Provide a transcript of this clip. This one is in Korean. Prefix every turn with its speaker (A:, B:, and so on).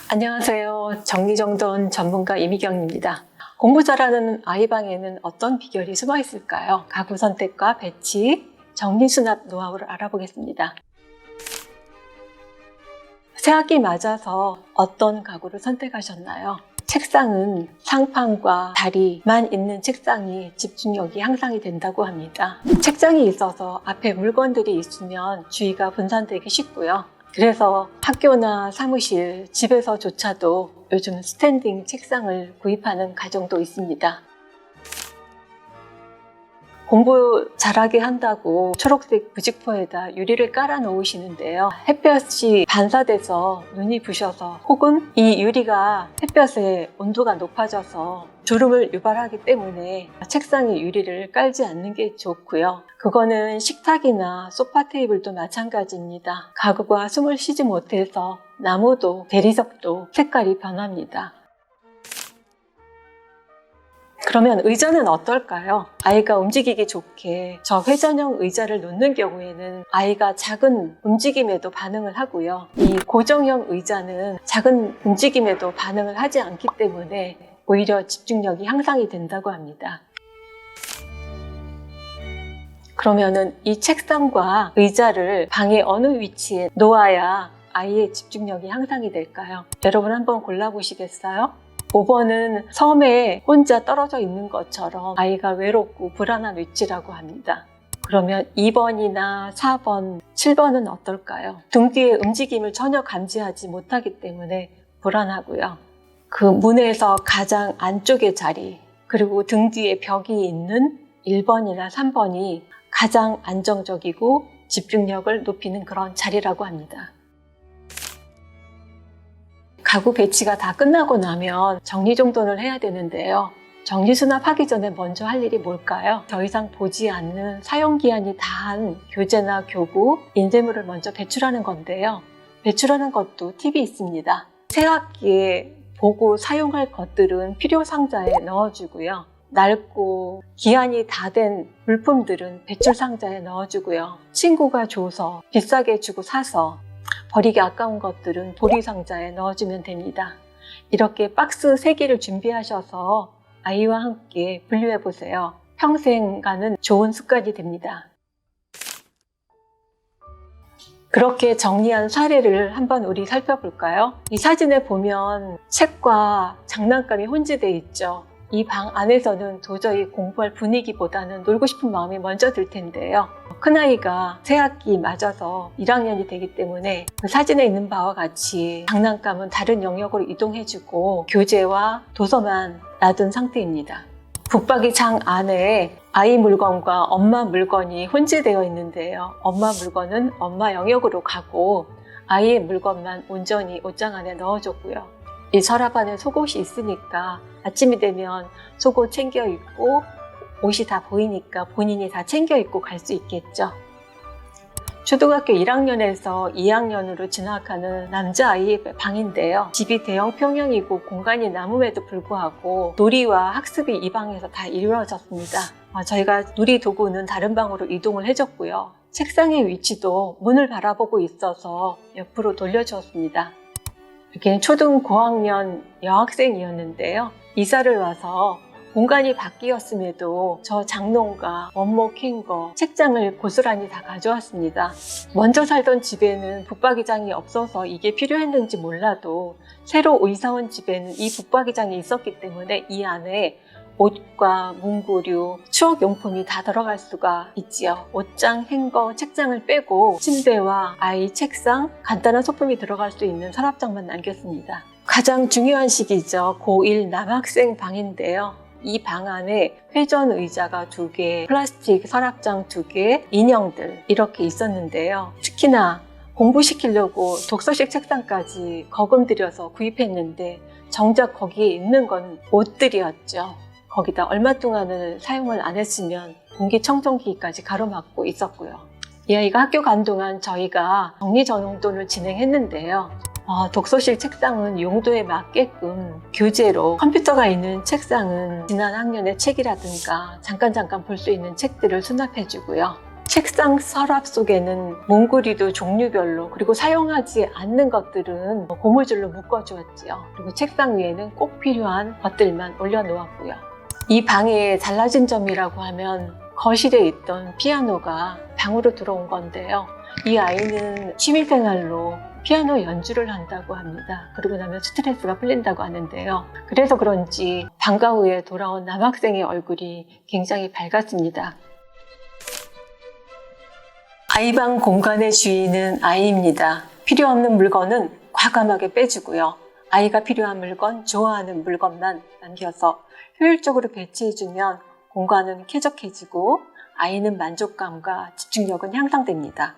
A: 안녕하세요. 정리정돈 전문가 이미경입니다. 공부 잘하는 아이방에는 어떤 비결이 숨어 있을까요? 가구 선택과 배치, 정리수납 노하우를 알아보겠습니다. 새학기 맞아서 어떤 가구를 선택하셨나요? 책상은 상판과 다리만 있는 책상이 집중력이 향상이 된다고 합니다. 책장이 있어서 앞에 물건들이 있으면 주의가 분산되기 쉽고요. 그래서 학교나 사무실, 집에서조차도 요즘 스탠딩 책상을 구입하는 가정도 있습니다. 공부 잘하게 한다고 초록색 부직포에다 유리를 깔아 놓으시는데요. 햇볕이 반사돼서 눈이 부셔서 혹은 이 유리가 햇볕에 온도가 높아져서 주름을 유발하기 때문에 책상에 유리를 깔지 않는 게 좋고요. 그거는 식탁이나 소파 테이블도 마찬가지입니다. 가구가 숨을 쉬지 못해서 나무도 대리석도 색깔이 변합니다. 그러면 의자는 어떨까요? 아이가 움직이기 좋게 저 회전형 의자를 놓는 경우에는 아이가 작은 움직임에도 반응을 하고요. 이 고정형 의자는 작은 움직임에도 반응을 하지 않기 때문에 오히려 집중력이 향상이 된다고 합니다. 그러면은 이 책상과 의자를 방의 어느 위치에 놓아야 아이의 집중력이 향상이 될까요? 여러분 한번 골라보시겠어요? 5번은 섬에 혼자 떨어져 있는 것처럼 아이가 외롭고 불안한 위치라고 합니다. 그러면 2번이나 4번, 7번은 어떨까요? 등 뒤의 움직임을 전혀 감지하지 못하기 때문에 불안하고요. 그 문에서 가장 안쪽의 자리, 그리고 등 뒤에 벽이 있는 1번이나 3번이 가장 안정적이고 집중력을 높이는 그런 자리라고 합니다. 가구 배치가 다 끝나고 나면 정리정돈을 해야 되는데요. 정리수납하기 전에 먼저 할 일이 뭘까요? 더 이상 보지 않는 사용기한이 다한 교재나 교구, 인쇄물을 먼저 배출하는 건데요. 배출하는 것도 팁이 있습니다. 새학기에 보고 사용할 것들은 필요상자에 넣어주고요. 낡고 기한이 다 된 물품들은 배출상자에 넣어주고요. 친구가 줘서 비싸게 주고 사서 버리기 아까운 것들은 보리상자에 넣어주면 됩니다. 이렇게 박스 3개를 준비하셔서 아이와 함께 분류해보세요. 평생 가는 좋은 습관이 됩니다. 그렇게 정리한 사례를 한번 우리 살펴볼까요? 이 사진에 보면 책과 장난감이 혼재되어 있죠. 이 방 안에서는 도저히 공부할 분위기보다는 놀고 싶은 마음이 먼저 들 텐데요. 큰아이가 새학기 맞아서 1학년이 되기 때문에 그 사진에 있는 바와 같이 장난감은 다른 영역으로 이동해주고 교재와 도서만 놔둔 상태입니다. 붙박이 장 안에 아이 물건과 엄마 물건이 혼재되어 있는데요. 엄마 물건은 엄마 영역으로 가고 아이의 물건만 온전히 옷장 안에 넣어줬고요. 이 서랍 안에 속옷이 있으니까 아침이 되면 속옷 챙겨 입고 옷이 다 보이니까 본인이 다 챙겨 입고 갈 수 있겠죠. 초등학교 1학년에서 2학년으로 진학하는 남자아이의 방인데요. 집이 대형 평형이고 공간이 남음에도 불구하고 놀이와 학습이 이 방에서 다 이루어졌습니다. 저희가 놀이 도구는 다른 방으로 이동을 해줬고요. 책상의 위치도 문을 바라보고 있어서 옆으로 돌려주었습니다. 여기는 초등 고학년 여학생이었는데요. 이사를 와서 공간이 바뀌었음에도 저 장롱과 원목 행거, 책장을 고스란히 다 가져왔습니다. 먼저 살던 집에는 붙박이장이 없어서 이게 필요했는지 몰라도 새로 이사온 집에는 이 붙박이장이 있었기 때문에 이 안에 옷과 문구류, 추억용품이 다 들어갈 수가 있지요. 옷장, 행거, 책장을 빼고 침대와 아이 책상, 간단한 소품이 들어갈 수 있는 서랍장만 남겼습니다. 가장 중요한 시기죠. 고1 남학생 방인데요. 이 방 안에 회전 의자가 2개, 플라스틱 서랍장 2개, 인형들 이렇게 있었는데요. 특히나 공부시키려고 독서실 책상까지 거금 들여서 구입했는데 정작 거기에 있는 건 옷들이었죠. 거기다 얼마 동안을 사용을 안 했으면 공기청정기까지 가로막고 있었고요. 이 아이가 학교 간 동안 저희가 정리정돈을 진행했는데요. 독서실 책상은 용도에 맞게끔 교재로, 컴퓨터가 있는 책상은 지난 학년의 책이라든가 잠깐 볼 수 있는 책들을 수납해주고요. 책상 서랍 속에는 몽구리도 종류별로 그리고 사용하지 않는 것들은 고무줄로 묶어주었지요. 그리고 책상 위에는 꼭 필요한 것들만 올려놓았고요. 이 방의 달라진 점이라고 하면 거실에 있던 피아노가 방으로 들어온 건데요. 이 아이는 취미생활로 피아노 연주를 한다고 합니다. 그러고 나면 스트레스가 풀린다고 하는데요. 그래서 그런지 방과 후에 돌아온 남학생의 얼굴이 굉장히 밝았습니다. 아이방 공간의 주인은 아이입니다. 필요 없는 물건은 과감하게 빼주고요. 아이가 필요한 물건, 좋아하는 물건만 남겨서 효율적으로 배치해주면 공간은 쾌적해지고 아이는 만족감과 집중력은 향상됩니다.